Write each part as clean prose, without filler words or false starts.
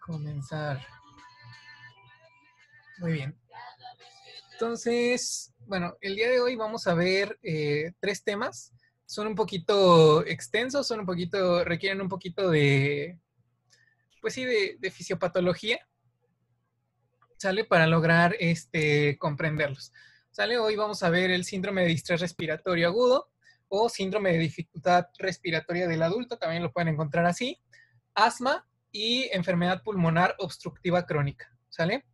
Comenzar. Muy bien. Entonces, bueno, el día de hoy vamos a ver 3 temas. Son un poquito extensos, requieren un poquito de, pues sí, de fisiopatología, ¿sale? Para lograr comprenderlos. ¿Sale? Hoy vamos a ver el síndrome de distrés respiratorio agudo o síndrome de dificultad respiratoria del adulto, también lo pueden encontrar así, asma y enfermedad pulmonar obstructiva crónica, ¿sale?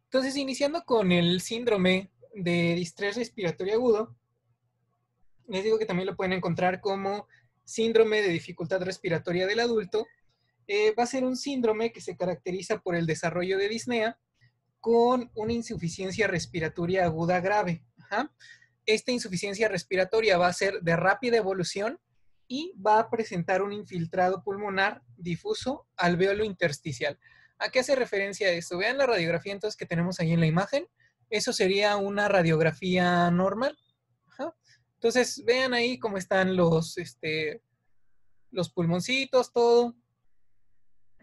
Entonces, iniciando con el síndrome de distrés respiratorio agudo, les digo que también lo pueden encontrar como síndrome de dificultad respiratoria del adulto. Va a ser un síndrome que se caracteriza por el desarrollo de disnea con una insuficiencia respiratoria aguda grave. Ajá. Esta insuficiencia respiratoria va a ser de rápida evolución y va a presentar un infiltrado pulmonar difuso alveolo intersticial. ¿A qué hace referencia esto? Vean la radiografía entonces que tenemos ahí en la imagen. Eso sería una radiografía normal. Ajá. Entonces, vean ahí cómo están los pulmoncitos, todo.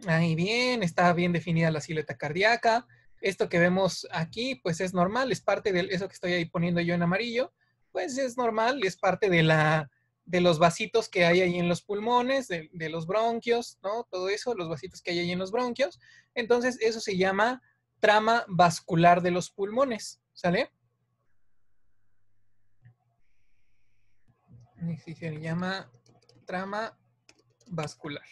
Ahí bien, está bien definida la silueta cardíaca. Esto que vemos aquí, pues es normal, es parte de eso que estoy ahí poniendo yo en amarillo, pues es normal, es parte de los vasitos que hay ahí en los pulmones, de los bronquios, ¿no? Todo eso, los vasitos que hay ahí en los bronquios. Entonces, eso se llama trama vascular de los pulmones, ¿sale? Sí, se llama trama vascular.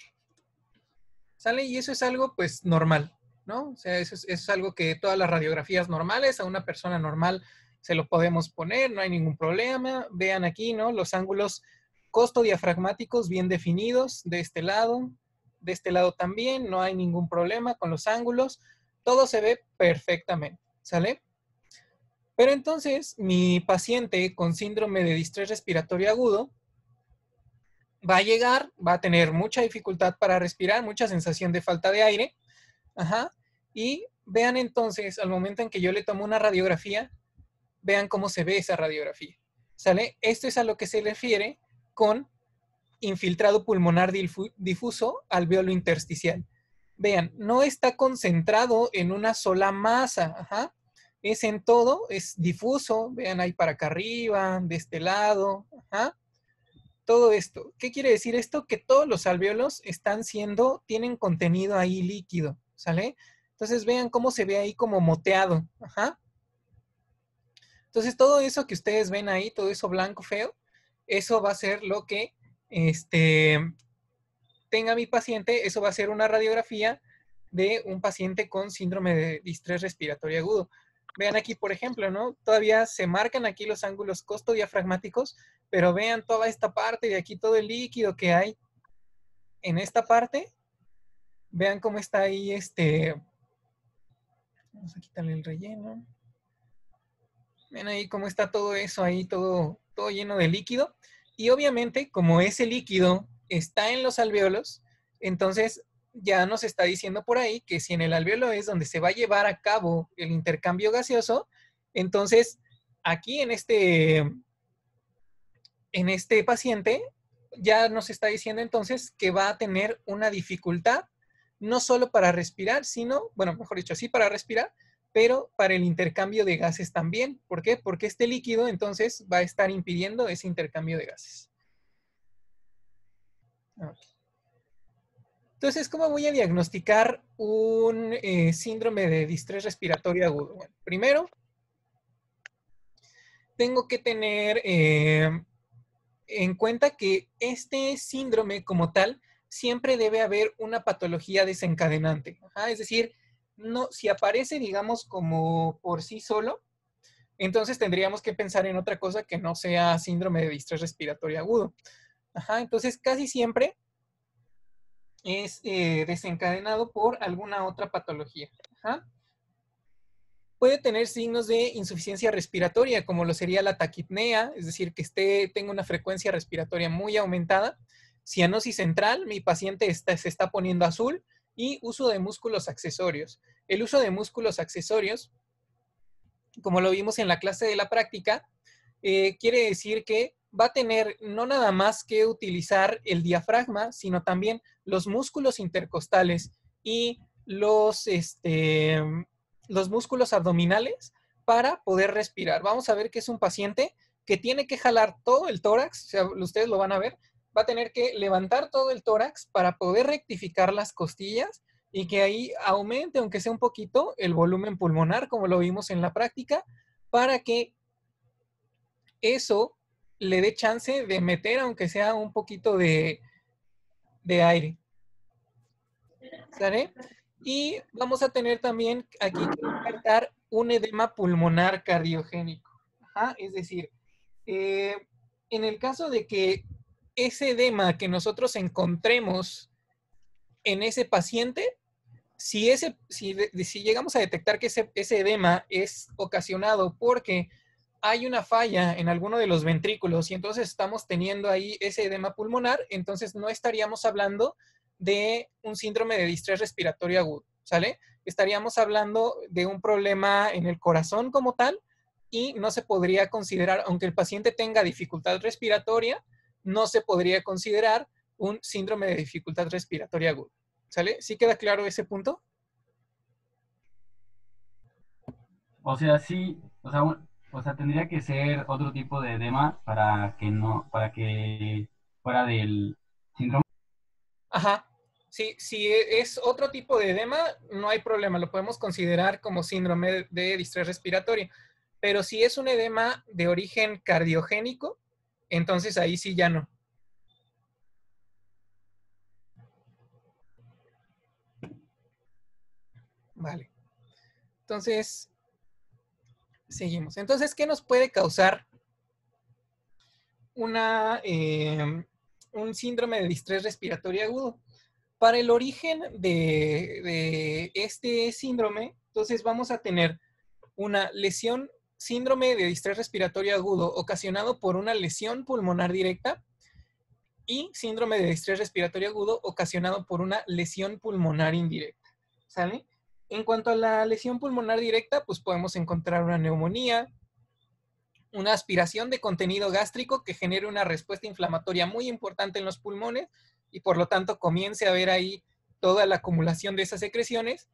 ¿Sale? Y eso es algo, pues, normal, ¿no? O sea, eso es algo que todas las radiografías normales, a una persona normal se lo podemos poner, no hay ningún problema. Vean aquí, ¿no? Los ángulos costodiafragmáticos bien definidos de este lado también, no hay ningún problema con los ángulos, todo se ve perfectamente, ¿sale? Pero entonces, mi paciente con síndrome de distrés respiratorio agudo va a llegar, va a tener mucha dificultad para respirar, mucha sensación de falta de aire. Ajá. Y vean entonces, al momento en que yo le tomo una radiografía, vean cómo se ve esa radiografía. ¿Sale? Esto es a lo que se refiere con infiltrado pulmonar difuso alveolo intersticial. Vean, no está concentrado en una sola masa. Ajá. Es en todo, es difuso. Vean ahí para acá arriba, de este lado. Ajá. Todo esto. ¿Qué quiere decir esto? Que todos los alvéolos tienen contenido ahí líquido, ¿sale? Entonces vean cómo se ve ahí como moteado. Ajá. Entonces todo eso que ustedes ven ahí, todo eso blanco feo, eso va a ser lo que tenga mi paciente, eso va a ser una radiografía de un paciente con síndrome de distrés respiratorio agudo. Vean aquí, por ejemplo, ¿no? Todavía se marcan aquí los ángulos costodiafragmáticos, pero vean toda esta parte de aquí, todo el líquido que hay en esta parte. Vean cómo está ahí vamos a quitarle el relleno. Ven ahí cómo está todo eso ahí, todo lleno de líquido. Y obviamente, como ese líquido está en los alvéolos, entonces ya nos está diciendo por ahí que si en el alvéolo es donde se va a llevar a cabo el intercambio gaseoso, entonces aquí en este paciente ya nos está diciendo entonces que va a tener una dificultad no solo para respirar, sino, bueno, mejor dicho, sí para respirar, pero para el intercambio de gases también. ¿Por qué? Porque este líquido entonces va a estar impidiendo ese intercambio de gases. Okay. Entonces, ¿cómo voy a diagnosticar un síndrome de distrés respiratorio agudo? Bueno, primero, tengo que tener en cuenta que este síndrome como tal siempre debe haber una patología desencadenante. Ajá, es decir, no, si aparece, digamos, como por sí solo, entonces tendríamos que pensar en otra cosa que no sea síndrome de distrés respiratorio agudo. Ajá, entonces casi siempre es desencadenado por alguna otra patología. Ajá. Puede tener signos de insuficiencia respiratoria, como lo sería la taquipnea, es decir, que tenga una frecuencia respiratoria muy aumentada, cianosis central, mi paciente se está poniendo azul, y uso de músculos accesorios. El uso de músculos accesorios, como lo vimos en la clase de la práctica, quiere decir que va a tener no nada más que utilizar el diafragma, sino también los músculos intercostales y los músculos abdominales para poder respirar. Vamos a ver que es un paciente que tiene que jalar todo el tórax, o sea, ustedes lo van a ver, va a tener que levantar todo el tórax para poder rectificar las costillas y que ahí aumente, aunque sea un poquito, el volumen pulmonar, como lo vimos en la práctica, para que eso le dé chance de meter, aunque sea un poquito de aire. ¿Sale? Y vamos a tener también aquí que descartar un edema pulmonar cardiogénico. Ajá, es decir, en el caso de que ese edema que nosotros encontremos en ese paciente, si llegamos a detectar que ese edema es ocasionado porque hay una falla en alguno de los ventrículos y entonces estamos teniendo ahí ese edema pulmonar, entonces no estaríamos hablando de un síndrome de distrés respiratorio agudo, ¿sale? Estaríamos hablando de un problema en el corazón como tal y no se podría considerar, aunque el paciente tenga dificultad respiratoria, no se podría considerar un síndrome de dificultad respiratoria aguda, ¿sale? ¿Sí queda claro ese punto? O sea, sí, o sea, tendría que ser otro tipo de edema para que no, para que fuera del síndrome. Ajá. Sí, si es otro tipo de edema, no hay problema, lo podemos considerar como síndrome de distrés respiratorio. Pero si es un edema de origen cardiogénico, entonces ahí sí ya no. Vale. Entonces, seguimos. Entonces, ¿qué nos puede causar un síndrome de distrés respiratorio agudo? Para el origen de este síndrome, entonces vamos a tener una lesión, síndrome de distrés respiratorio agudo ocasionado por una lesión pulmonar directa y síndrome de distrés respiratorio agudo ocasionado por una lesión pulmonar indirecta. ¿Sale? En cuanto a la lesión pulmonar directa, pues podemos encontrar una neumonía, una aspiración de contenido gástrico que genere una respuesta inflamatoria muy importante en los pulmones y por lo tanto comience a haber ahí toda la acumulación de esas secreciones,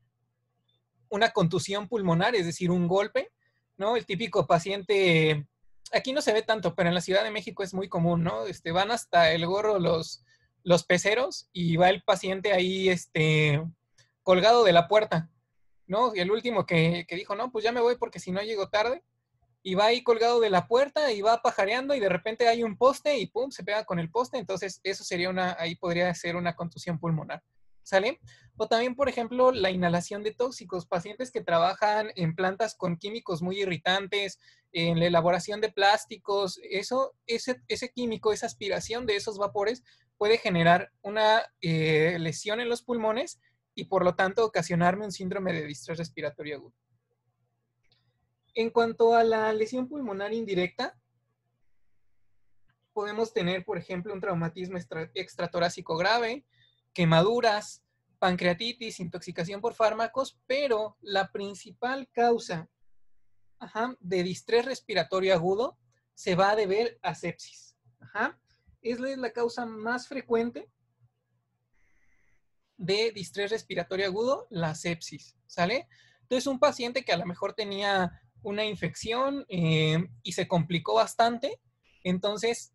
una contusión pulmonar, es decir, un golpe, ¿no? El típico paciente, aquí no se ve tanto, pero en la Ciudad de México es muy común, ¿no? Van hasta el gorro los peceros y va el paciente ahí, colgado de la puerta, ¿no? Y el último que dijo, no, pues ya me voy porque si no llego tarde, y va ahí colgado de la puerta y va pajareando y de repente hay un poste y pum, se pega con el poste, entonces eso sería ahí podría ser una contusión pulmonar, ¿sale? O también, por ejemplo, la inhalación de tóxicos, pacientes que trabajan en plantas con químicos muy irritantes, en la elaboración de plásticos, ese químico, esa aspiración de esos vapores puede generar una lesión en los pulmones y por lo tanto ocasionarme un síndrome de distrés respiratorio agudo. En cuanto a la lesión pulmonar indirecta, podemos tener, por ejemplo, un traumatismo extratorácico grave, quemaduras, pancreatitis, intoxicación por fármacos, pero la principal causa de distrés respiratorio agudo se va a deber a sepsis. Es la causa más frecuente de distrés respiratorio agudo, la sepsis, ¿sale? Entonces, un paciente que a lo mejor tenía una infección y se complicó bastante, entonces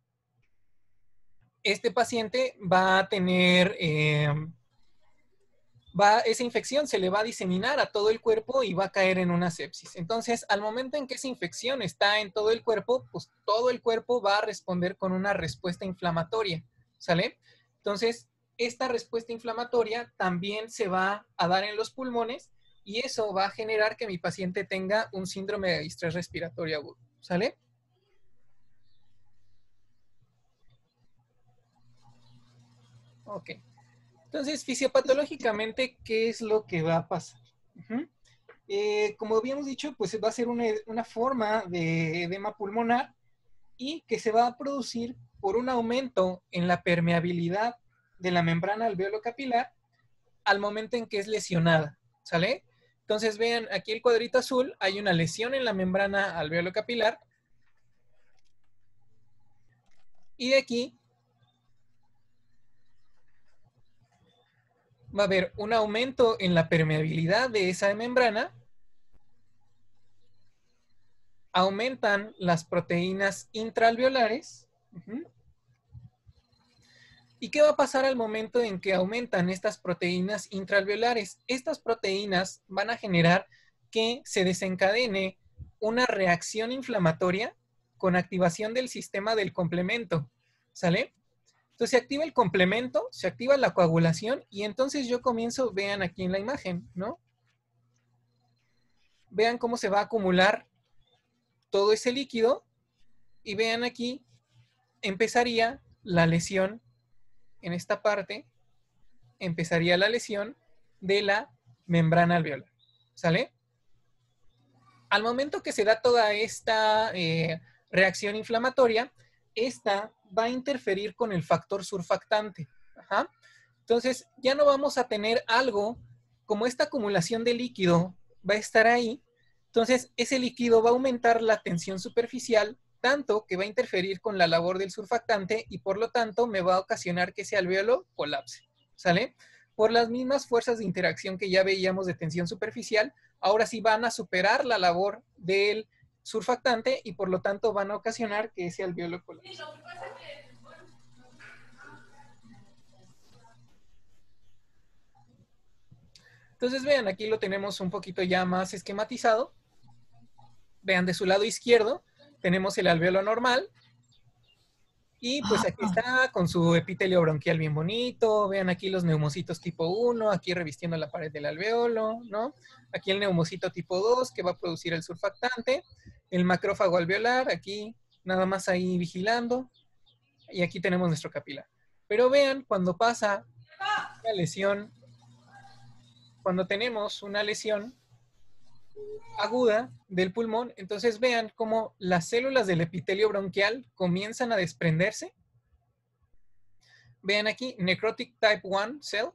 este paciente va a tener, esa infección se le va a diseminar a todo el cuerpo y va a caer en una sepsis. Entonces, al momento en que esa infección está en todo el cuerpo, pues todo el cuerpo va a responder con una respuesta inflamatoria, ¿sale? Entonces, esta respuesta inflamatoria también se va a dar en los pulmones y eso va a generar que mi paciente tenga un síndrome de distrés respiratorio agudo, ¿sale? Ok. Entonces, fisiopatológicamente, ¿qué es lo que va a pasar? Como habíamos dicho, pues va a ser una forma de edema pulmonar y que se va a producir por un aumento en la permeabilidad de la membrana alveolo-capilar al momento en que es lesionada, ¿sale? Entonces vean aquí el cuadrito azul, hay una lesión en la membrana alveolo-capilar Y de aquí va a haber un aumento en la permeabilidad de esa membrana. Aumentan las proteínas intraalveolares. ¿Y qué va a pasar al momento en que aumentan estas proteínas intraalveolares? Estas proteínas van a generar que se desencadene una reacción inflamatoria con activación del sistema del complemento, ¿sale? Entonces se activa el complemento, se activa la coagulación y entonces yo comienzo, vean aquí en la imagen, ¿no? Vean cómo se va a acumular todo ese líquido y vean aquí, empezaría la lesión en esta parte, empezaría la lesión de la membrana alveolar, ¿sale? Al momento que se da toda esta reacción inflamatoria, esta va a interferir con el factor surfactante. Ajá. Entonces, ya no vamos a tener algo como esta acumulación de líquido va a estar ahí. Entonces, ese líquido va a aumentar la tensión superficial, tanto que va a interferir con la labor del surfactante y por lo tanto me va a ocasionar que ese alvéolo colapse. ¿Sale? Por las mismas fuerzas de interacción que ya veíamos de tensión superficial, ahora sí van a superar la labor del surfactante y por lo tanto van a ocasionar que ese alvéolo colapse. Entonces vean, aquí lo tenemos un poquito ya más esquematizado. Vean, de su lado izquierdo tenemos el alvéolo normal. Y pues aquí está con su epitelio bronquial bien bonito. Vean aquí los neumocitos tipo 1, aquí revistiendo la pared del alvéolo, ¿no? Aquí el neumocito tipo 2 que va a producir el surfactante. El macrófago alveolar, aquí nada más ahí vigilando. Y aquí tenemos nuestro capilar. Pero vean, cuando pasa la lesión, cuando tenemos una lesión aguda del pulmón, entonces vean cómo las células del epitelio bronquial comienzan a desprenderse. Vean aquí, necrotic type 1 cell.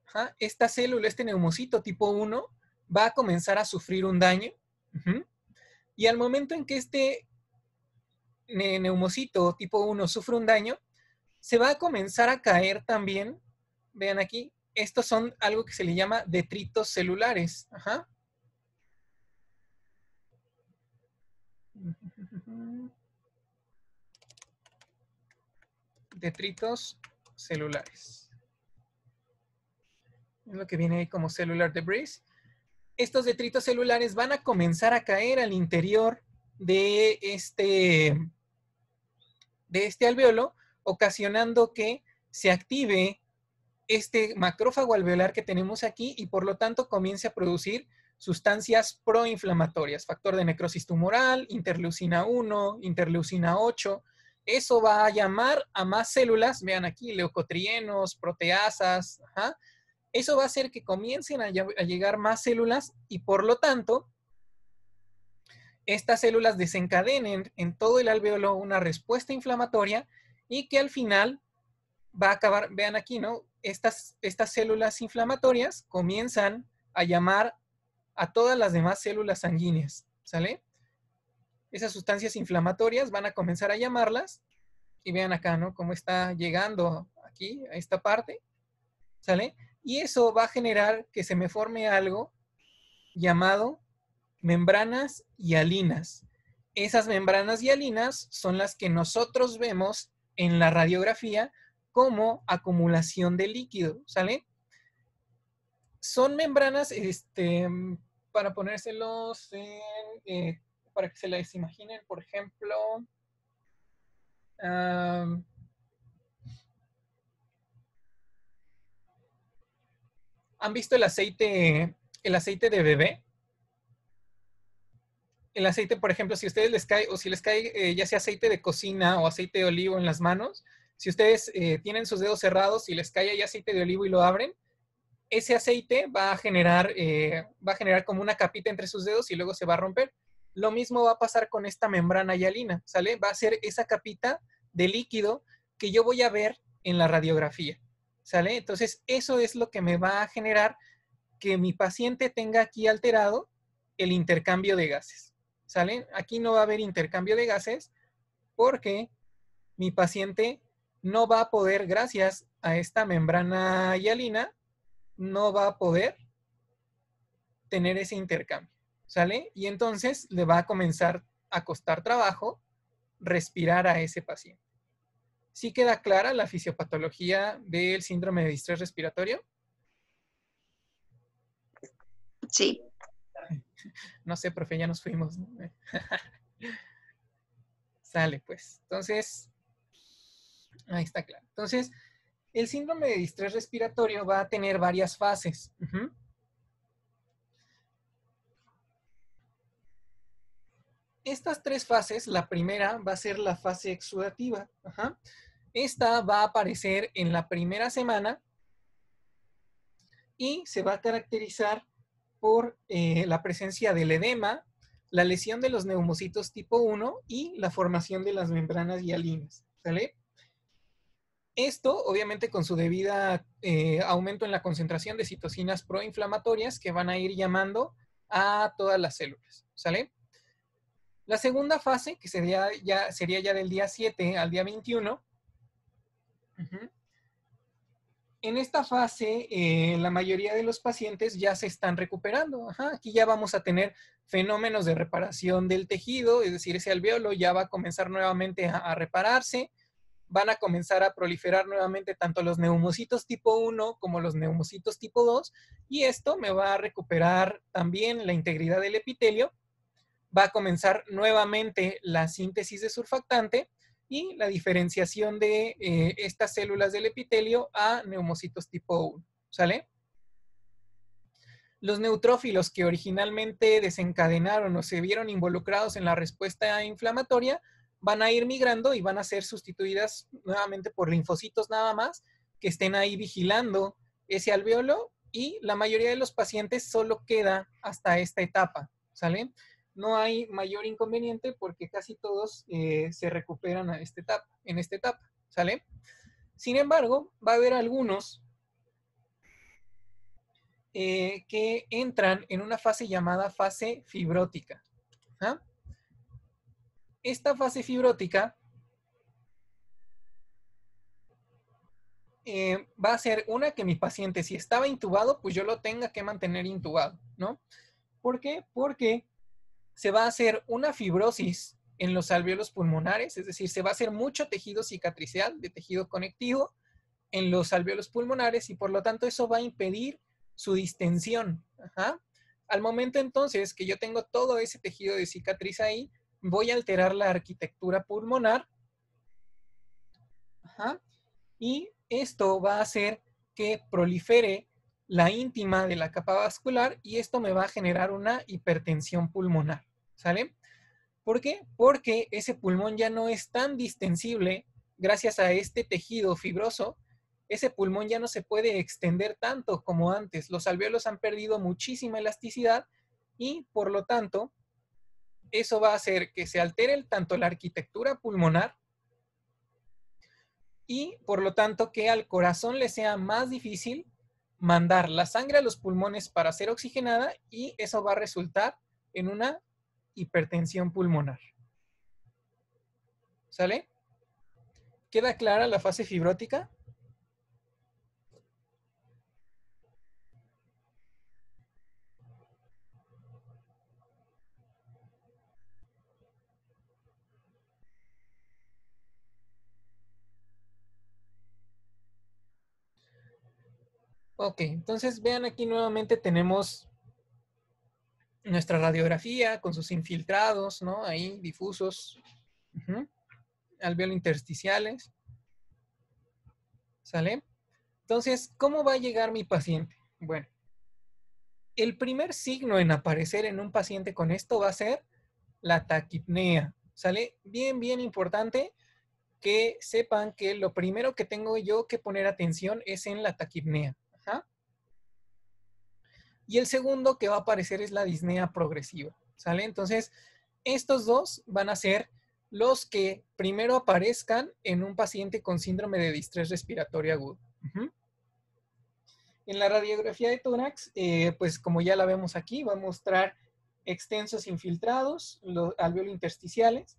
Ajá, esta célula, este neumocito tipo 1, va a comenzar a sufrir un daño. Y al momento en que este neumocito tipo 1 sufre un daño, se va a comenzar a caer también. Vean aquí, estos son algo que se le llama detritos celulares. Ajá. Detritos celulares. Es lo que viene ahí como cellular debris. Estos detritos celulares van a comenzar a caer al interior de este alvéolo, ocasionando que se active este macrófago alveolar que tenemos aquí y por lo tanto comience a producir sustancias proinflamatorias, factor de necrosis tumoral, interleucina 1, interleucina 8. Eso va a llamar a más células, vean aquí, leucotrienos, proteasas. Ajá. Eso va a hacer que comiencen a llegar más células y por lo tanto estas células desencadenen en todo el alvéolo una respuesta inflamatoria y que al final va a acabar, vean aquí, ¿no? Estas células inflamatorias comienzan a llamar a todas las demás células sanguíneas, ¿sale? Esas sustancias inflamatorias van a comenzar a llamarlas y vean acá, ¿no? Cómo está llegando aquí a esta parte, ¿sale? Y eso va a generar que se me forme algo llamado membranas hialinas. Esas membranas hialinas son las que nosotros vemos en la radiografía como acumulación de líquido, ¿sale? Son membranas, para ponérselos para que se las imaginen, por ejemplo, ¿han visto el aceite de bebé? El aceite, por ejemplo, si a ustedes les cae, o si les cae ya sea aceite de cocina o aceite de olivo en las manos, si ustedes tienen sus dedos cerrados y les cae ahí aceite de olivo y lo abren, ese aceite va a generar como una capita entre sus dedos y luego se va a romper. Lo mismo va a pasar con esta membrana hialina, ¿sale? Va a ser esa capita de líquido que yo voy a ver en la radiografía, ¿sale? Entonces, eso es lo que me va a generar que mi paciente tenga aquí alterado el intercambio de gases, ¿sale? Aquí no va a haber intercambio de gases porque mi paciente no va a poder, gracias a esta membrana hialina, no va a poder tener ese intercambio, ¿sale? Y entonces le va a comenzar a costar trabajo respirar a ese paciente. ¿Sí queda clara la fisiopatología del síndrome de distrés respiratorio? Sí. No sé, profe, ya nos fuimos, ¿no? Sale, pues. Entonces, ahí está claro. Entonces, el síndrome de distrés respiratorio va a tener varias fases. Estas 3 fases, la primera va a ser la fase exudativa. Esta va a aparecer en la primera semana y se va a caracterizar por la presencia del edema, la lesión de los neumocitos tipo 1 y la formación de las membranas hialinas. ¿Sale? Esto, obviamente, con su debida aumento en la concentración de citocinas proinflamatorias que van a ir llamando a todas las células. ¿Sale? La segunda fase, que sería ya del día 7 al día 21, en esta fase, la mayoría de los pacientes ya se están recuperando. Aquí ya vamos a tener fenómenos de reparación del tejido, es decir, ese alvéolo ya va a comenzar nuevamente a repararse, van a comenzar a proliferar nuevamente tanto los neumocitos tipo 1 como los neumocitos tipo 2, y esto me va a recuperar también la integridad del epitelio, va a comenzar nuevamente la síntesis de surfactante y la diferenciación de estas células del epitelio a neumocitos tipo 1. ¿Sale? Los neutrófilos que originalmente desencadenaron o se vieron involucrados en la respuesta inflamatoria van a ir migrando y van a ser sustituidas nuevamente por linfocitos nada más que estén ahí vigilando ese alvéolo, y la mayoría de los pacientes solo queda hasta esta etapa. ¿Sale? No hay mayor inconveniente porque casi todos se recuperan en esta etapa. ¿Sale? Sin embargo, va a haber algunos que entran en una fase llamada fase fibrótica. Esta fase fibrótica va a ser una que mi paciente, si estaba intubado, pues yo lo tenga que mantener intubado, ¿no? ¿Por qué? Porque se va a hacer una fibrosis en los alvéolos pulmonares, es decir, se va a hacer mucho tejido cicatricial, de tejido conectivo, en los alvéolos pulmonares, y por lo tanto eso va a impedir su distensión. Al momento entonces que yo tengo todo ese tejido de cicatriz ahí, voy a alterar la arquitectura pulmonar. Y esto va a hacer que prolifere la íntima de la capa vascular, y esto me va a generar una hipertensión pulmonar. ¿Sale? ¿Por qué? Porque ese pulmón ya no es tan distensible gracias a este tejido fibroso. Ese pulmón ya no se puede extender tanto como antes. Los alvéolos han perdido muchísima elasticidad y, por lo tanto, eso va a hacer que se altere tanto la arquitectura pulmonar y, por lo tanto, que al corazón le sea más difícil mandar la sangre a los pulmones para ser oxigenada, y eso va a resultar en una hipertensión pulmonar. ¿Sale? ¿Queda clara la fase fibrótica? Ok, entonces vean aquí nuevamente tenemos nuestra radiografía con sus infiltrados, ¿no? Ahí difusos, alvéolos intersticiales. ¿Sale? Entonces, ¿cómo va a llegar mi paciente? Bueno, el primer signo en aparecer en un paciente con esto va a ser la taquipnea. ¿Sale? Bien, bien importante que sepan que lo primero que tengo yo que poner atención es en la taquipnea. Y el segundo que va a aparecer es la disnea progresiva. ¿Sale? Entonces, estos dos van a ser los que primero aparezcan en un paciente con síndrome de distrés respiratorio agudo. En la radiografía de tórax, pues como ya la vemos aquí, va a mostrar extensos infiltrados, los alvéolos intersticiales.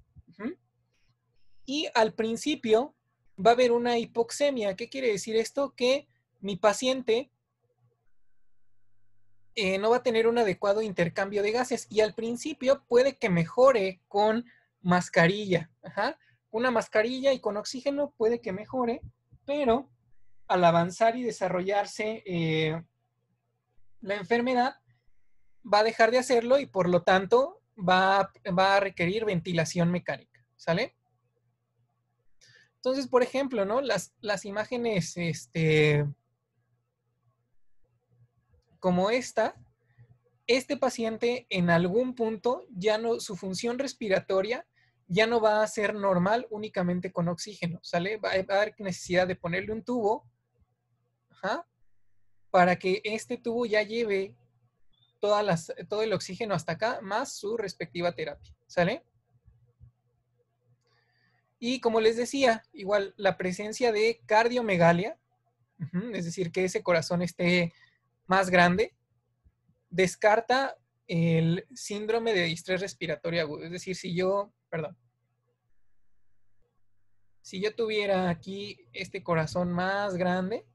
Y al principio va a haber una hipoxemia. ¿Qué quiere decir esto? Que mi paciente no va a tener un adecuado intercambio de gases y al principio puede que mejore con mascarilla. Ajá. Una mascarilla y con oxígeno puede que mejore, pero al avanzar y desarrollarse la enfermedad va a dejar de hacerlo y por lo tanto va a requerir ventilación mecánica. ¿Sale? Entonces, por ejemplo, ¿no? Las imágenes como esta, este paciente en algún punto ya no, su función respiratoria ya no va a ser normal únicamente con oxígeno, ¿sale? Va a haber necesidad de ponerle un tubo, ajá, para que este tubo ya lleve todo el oxígeno hasta acá, más su respectiva terapia, ¿sale? Y como les decía, igual la presencia de cardiomegalia, es decir, que ese corazón esté más grande, descarta el síndrome de distrés respiratorio agudo. Es decir, si yo tuviera aquí este corazón más grande,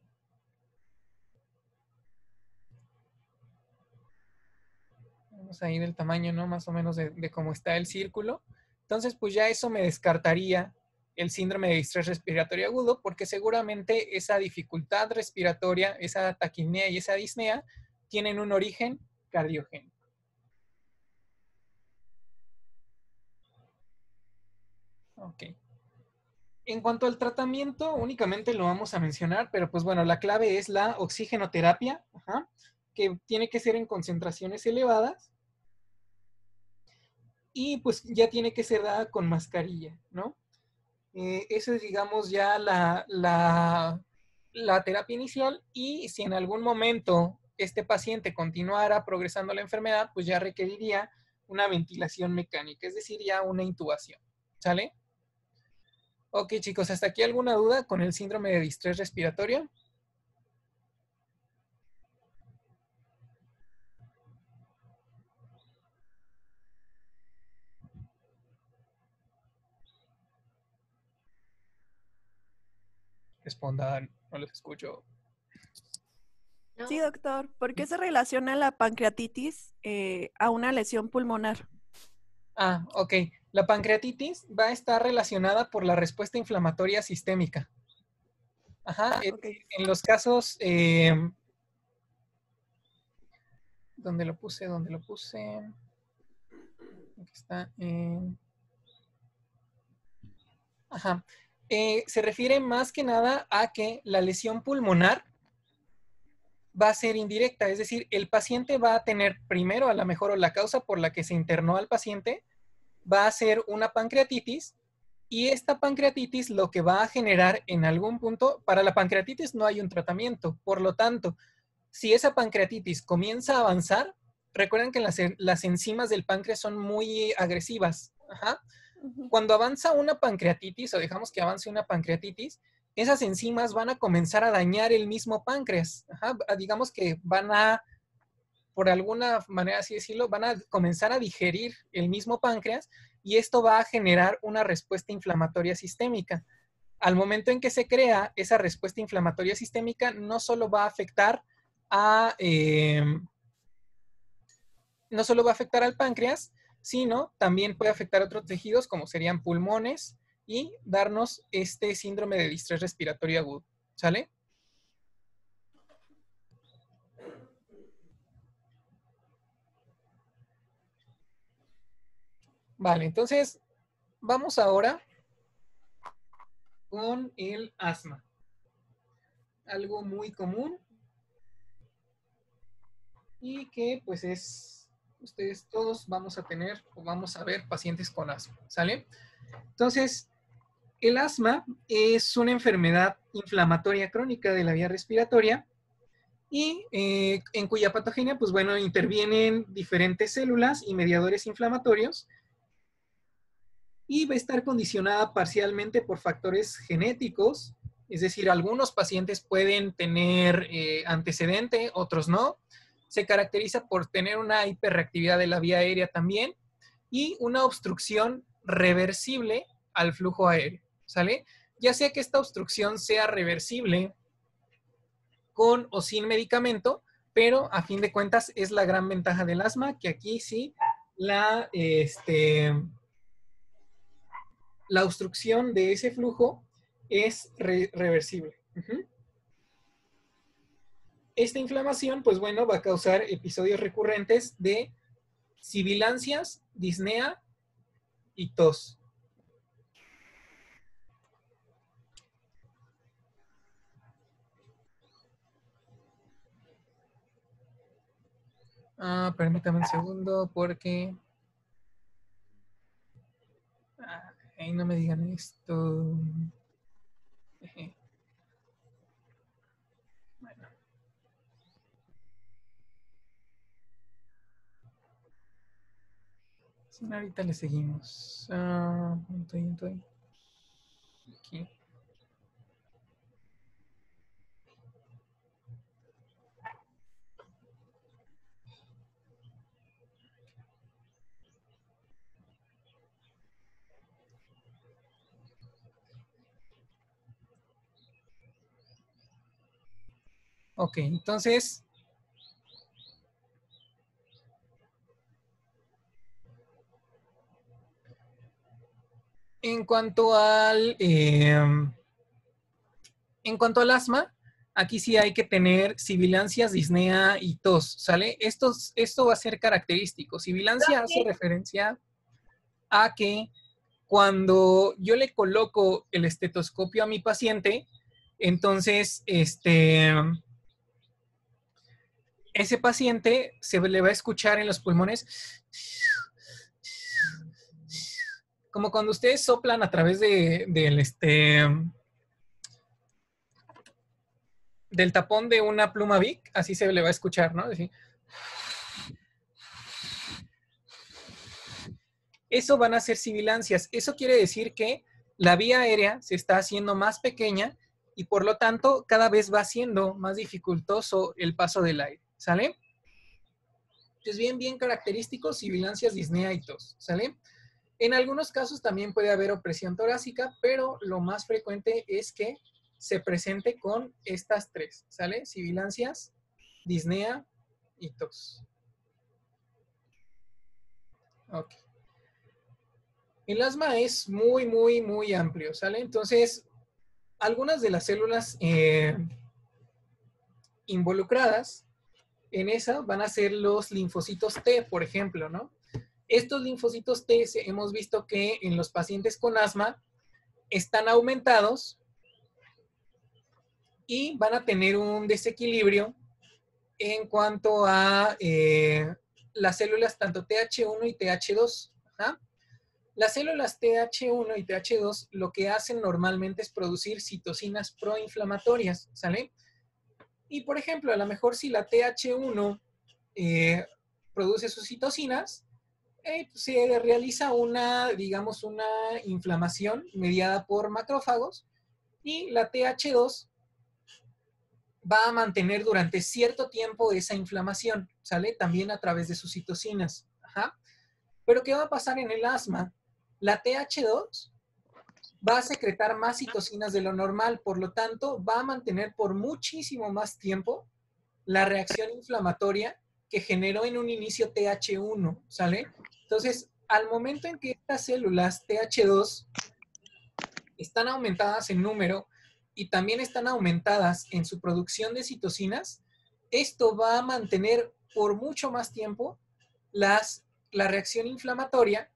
vamos a ir el tamaño, ¿no? Más o menos de cómo está el círculo. Entonces, pues ya eso me descartaría el síndrome de distrés respiratorio agudo, porque seguramente esa dificultad respiratoria, esa taquipnea y esa disnea tienen un origen cardiogénico. Ok. En cuanto al tratamiento, únicamente lo vamos a mencionar, pero pues bueno, la clave es la oxigenoterapia, que tiene que ser en concentraciones elevadas y pues ya tiene que ser dada con mascarilla, ¿no? Eso es, digamos, ya la terapia inicial y si en algún momento este paciente continuara progresando la enfermedad, pues ya requeriría una ventilación mecánica, es decir, ya una intubación, ¿sale? Ok, chicos, ¿hasta aquí alguna duda con el síndrome de distrés respiratorio? Respondan, no los escucho. Sí, doctor. ¿Por qué se relaciona la pancreatitis a una lesión pulmonar? Ah, ok. La pancreatitis va a estar relacionada por la respuesta inflamatoria sistémica. Ajá. Okay. En los casos... ¿Dónde lo puse? Aquí está. Ajá. Se refiere más que nada a que la lesión pulmonar va a ser indirecta, es decir, el paciente va a tener primero, a lo mejor, o la causa por la que se internó al paciente va a ser una pancreatitis y esta pancreatitis lo que va a generar en algún punto, para la pancreatitis no hay un tratamiento, por lo tanto, si esa pancreatitis comienza a avanzar, recuerden que las enzimas del páncreas son muy agresivas. Ajá. Cuando avanza una pancreatitis o dejamos que avance una pancreatitis, esas enzimas van a comenzar a dañar el mismo páncreas. Ajá. Digamos que van a, por alguna manera así decirlo, van a comenzar a digerir el mismo páncreas y esto va a generar una respuesta inflamatoria sistémica. Al momento en que se crea esa respuesta inflamatoria sistémica, no solo va a afectar no solo va a afectar al páncreas, sino también puede afectar a otros tejidos como serían pulmones y darnos este síndrome de distrés respiratorio agudo. ¿Sale? Vale, entonces vamos ahora con el asma. Algo muy común y que pues ustedes todos vamos a tener o vamos a ver pacientes con asma. ¿Sale? Entonces, el asma es una enfermedad inflamatoria crónica de la vía respiratoria y en cuya patogenia, pues bueno, intervienen diferentes células y mediadores inflamatorios y va a estar condicionada parcialmente por factores genéticos, es decir, algunos pacientes pueden tener antecedente, otros no. Se caracteriza por tener una hiperreactividad de la vía aérea también y una obstrucción reversible al flujo aéreo, ¿sale? Ya sea que esta obstrucción sea reversible con o sin medicamento, pero a fin de cuentas es la gran ventaja del asma, que aquí sí la obstrucción de ese flujo es reversible. Esta inflamación, pues bueno, va a causar episodios recurrentes de sibilancias, disnea y tos. Permítame un segundo porque... Ay, no me digan esto. Bueno. Sí, ahorita le seguimos. Estoy. Aquí. Ok, entonces... En cuanto al asma, aquí sí hay que tener sibilancias, disnea y tos, ¿sale? Esto va a ser característico. Sibilancia hace referencia a que cuando yo le coloco el estetoscopio a mi paciente, entonces, ese paciente se le va a escuchar en los pulmones como cuando ustedes soplan a través del tapón de una pluma Bic, así se le va a escuchar, ¿no? Así. Eso van a ser sibilancias. Eso quiere decir que la vía aérea se está haciendo más pequeña y por lo tanto cada vez va siendo más dificultoso el paso del aire, ¿sale? Es bien característico, sibilancias, disnea y tos, ¿sale? En algunos casos también puede haber opresión torácica, pero lo más frecuente es que se presente con estas tres, ¿sale? Sibilancias, disnea y tos. Ok. El asma es muy amplio, ¿sale? Entonces, algunas de las células involucradas en esa van a ser los linfocitos T, por ejemplo, ¿no? Estos linfocitos T hemos visto que en los pacientes con asma están aumentados y van a tener un desequilibrio en cuanto a las células tanto TH1 y TH2. ¿Ah? Las células TH1 y TH2 lo que hacen normalmente es producir citocinas proinflamatorias, ¿sale? Y por ejemplo, a lo mejor si la TH1 produce sus citocinas, pues se realiza digamos, una inflamación mediada por macrófagos y la TH2 va a mantener durante cierto tiempo esa inflamación, ¿sale? También a través de sus citocinas. Ajá. Pero ¿qué va a pasar en el asma? La TH2 va a secretar más citocinas de lo normal, por lo tanto, va a mantener por muchísimo más tiempo la reacción inflamatoria que generó en un inicio TH1, ¿sale? Entonces, al momento en que estas células TH2 están aumentadas en número y también están aumentadas en su producción de citocinas, esto va a mantener por mucho más tiempo la reacción inflamatoria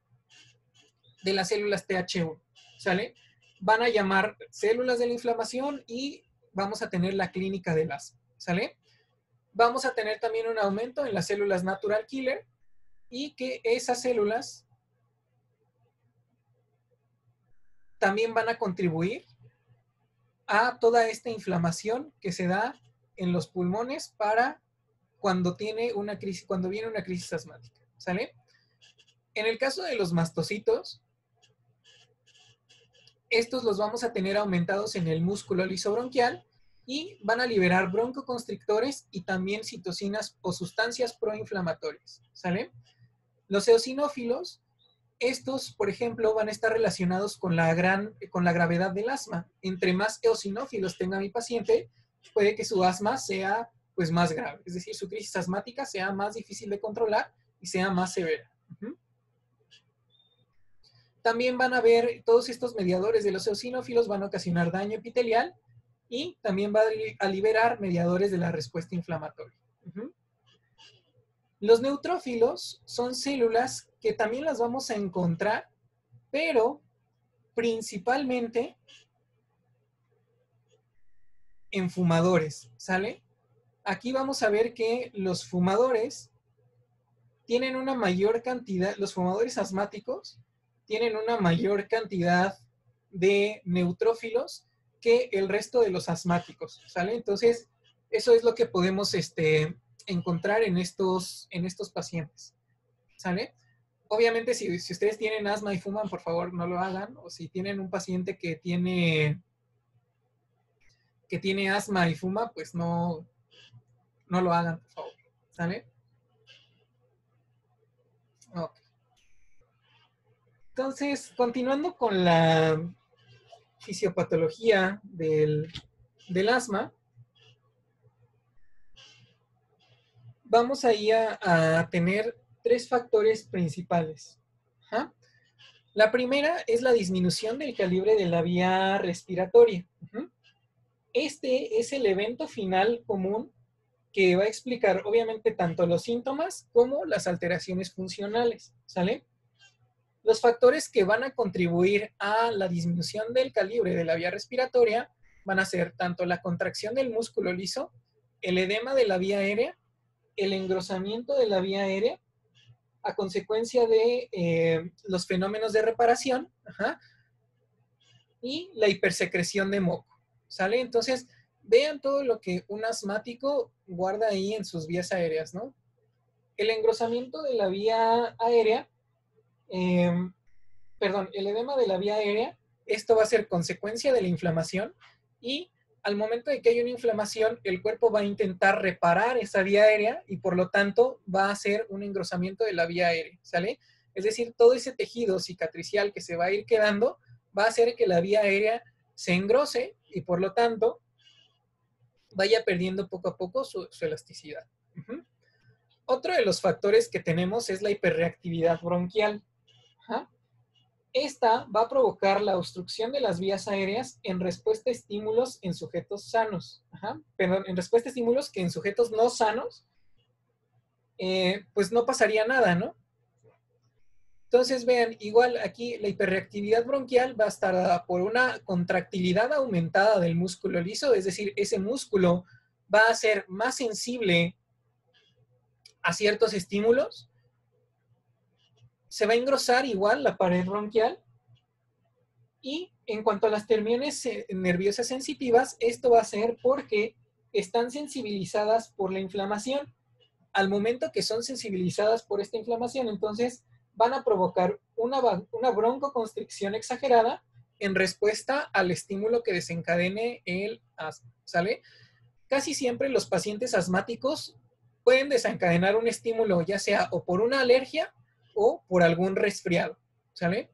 de las células TH1, ¿sale? Van a llamar células de la inflamación y vamos a tener la clínica del asma, ¿sale? Vamos a tener también un aumento en las células natural killer y que esas células también van a contribuir a toda esta inflamación que se da en los pulmones para cuando viene una crisis asmática, ¿sale? En el caso de los mastocitos, estos los vamos a tener aumentados en el músculo lisobronquial y van a liberar broncoconstrictores y también citocinas o sustancias proinflamatorias, ¿sale? Los eosinófilos Estos, por ejemplo, van a estar relacionados con la gravedad del asma. Entre más eosinófilos tenga mi paciente, puede que su asma sea pues más grave. Es decir, su crisis asmática sea más difícil de controlar y sea más severa. También van a ver, todos estos mediadores de los eosinófilos van a ocasionar daño epitelial y también va a liberar mediadores de la respuesta inflamatoria. Los neutrófilos son células que también las vamos a encontrar, pero principalmente en fumadores, ¿sale? Aquí vamos a ver que los fumadores tienen una mayor cantidad, los fumadores asmáticos tienen una mayor cantidad de neutrófilos que el resto de los asmáticos, ¿sale? Entonces, eso es lo que podemos encontrar en estos pacientes, ¿sale? Obviamente, si ustedes tienen asma y fuman, por favor, no lo hagan. O si tienen un paciente que tiene asma y fuma, pues no lo hagan, por favor, ¿sale? Ok. Entonces, continuando con la fisiopatología del asma, vamos ahí a tener 3 factores principales. ¿Ja? La primera es la disminución del calibre de la vía respiratoria. Este es el evento final común que va a explicar obviamente tanto los síntomas como las alteraciones funcionales, ¿sale? Los factores que van a contribuir a la disminución del calibre de la vía respiratoria van a ser tanto la contracción del músculo liso, el edema de la vía aérea, el engrosamiento de la vía aérea, a consecuencia de los fenómenos de reparación, y la hipersecreción de moco, ¿sale? Entonces, vean todo lo que un asmático guarda ahí en sus vías aéreas, ¿no? El engrosamiento de la vía aérea, el edema de la vía aérea, esto va a ser consecuencia de la inflamación y al momento de que hay una inflamación, el cuerpo va a intentar reparar esa vía aérea y por lo tanto va a hacer un engrosamiento de la vía aérea, ¿sale? Es decir, todo ese tejido cicatricial que se va a ir quedando va a hacer que la vía aérea se engrose y por lo tanto vaya perdiendo poco a poco su elasticidad. Otro de los factores que tenemos es la hiperreactividad bronquial. Esta va a provocar la obstrucción de las vías aéreas en respuesta a estímulos en sujetos sanos. Perdón, en respuesta a estímulos que en sujetos no sanos, pues no pasaría nada, ¿no? Entonces, vean, igual aquí la hiperreactividad bronquial va a estar dada por una contractilidad aumentada del músculo liso, es decir, ese músculo va a ser más sensible a ciertos estímulos. Se va a engrosar igual la pared bronquial. Y en cuanto a las terminales nerviosas sensitivas, esto va a ser porque están sensibilizadas por la inflamación. Al momento que son sensibilizadas por esta inflamación, entonces van a provocar una broncoconstricción exagerada en respuesta al estímulo que desencadene el asma, ¿sale? Casi siempre los pacientes asmáticos pueden desencadenar un estímulo, ya sea o por una alergia o por algún resfriado, ¿sale?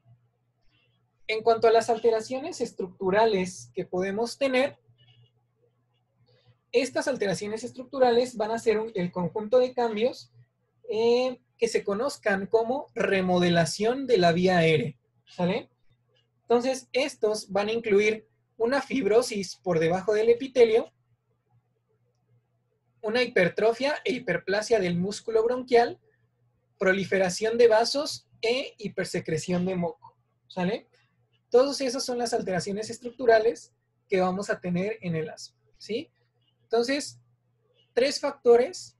En cuanto a las alteraciones estructurales que podemos tener, estas alteraciones estructurales van a ser el conjunto de cambios que se conozcan como remodelación de la vía aérea, ¿sale? Entonces, estos van a incluir una fibrosis por debajo del epitelio, una hipertrofia e hiperplasia del músculo bronquial, proliferación de vasos e hipersecreción de moco, ¿sale? Todas esas son las alteraciones estructurales que vamos a tener en el asma, ¿sí? Entonces, 3 factores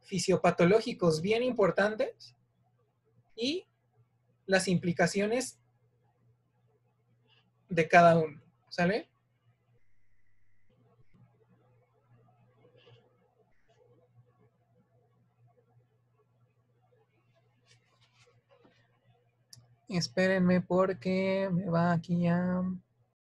fisiopatológicos bien importantes y las implicaciones de cada uno, ¿sale? Espérenme porque me va aquí a...